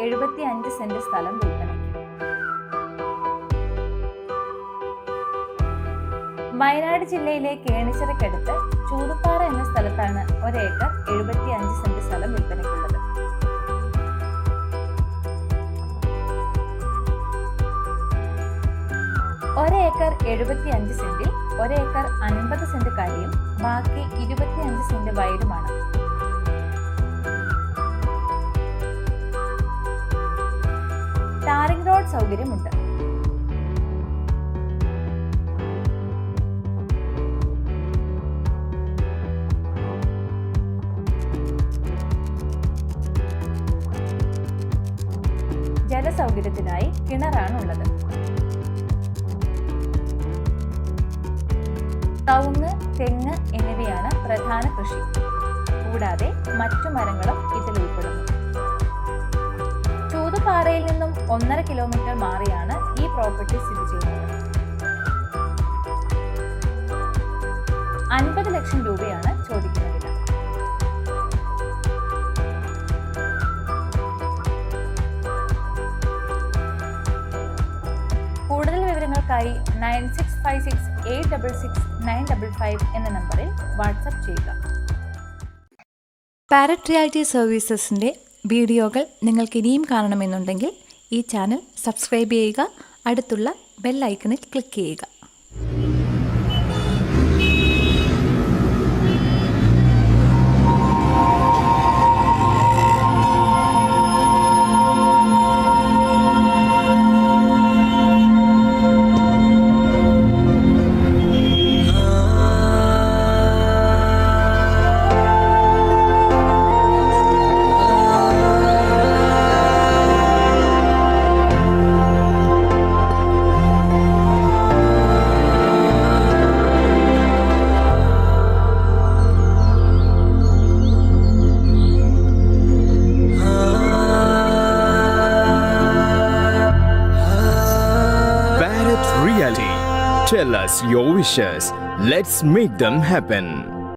75 saint സ്ഥലം വിൽപ്പനയ്ക്ക്. വയനാട് ജില്ലയിലെ കേണിച്ചിറക്കടുത്ത് ചൂതുപ്പാറ എന്ന സ്ഥലത്താണ് 1 ഏക്കർ 75 സെന്റ് സ്ഥലം വിൽപ്പനയ്ക്കുള്ളത്. ഏക്കർ 75 സെന്റിൽ 1 ഏക്കർ 50 സെന്റ് കരയും ബാക്കി 25 സെന്റ് വയലുമാണ്. ടാറിംഗ് റോഡ് സൗകര്യമുണ്ട്. ജലസൗകര്യത്തിനായി കിണറാണുള്ളത്. കവുങ്ങ്, തെങ്ങ് എന്നിവയാണ് പ്രധാന കൃഷി. കൂടാതെ മറ്റു മരങ്ങളും ഇതിൽ ഉൾപ്പെടുന്നു. ചൂതുപാറയിൽ നിന്നും 1.5 കിലോമീറ്റർ മാറിയാണ് ഈ പ്രോപ്പർട്ടി സ്ഥിതി ചെയ്യുന്നത്. 50 ലക്ഷം രൂപയാണ് ചോദിക്കുന്ന വില. കൂടുതൽ വിവരങ്ങൾക്കായി 9656866955 എന്ന നമ്പറിൽ വാട്സപ്പ് ചെയ്യുക. പാരറ്റ് റിയാലിറ്റി സർവീസസിൻ്റെ വീഡിയോകൾ നിങ്ങൾക്ക് ഇനിയും കാണണമെന്നുണ്ടെങ്കിൽ ഈ ചാനൽ സബ്സ്ക്രൈബ് ചെയ്യുക, അടുത്തുള്ള ബെൽ ഐക്കണിൽ ക്ലിക്ക് ചെയ്യുക. Tell us your wishes. Let's make them happen.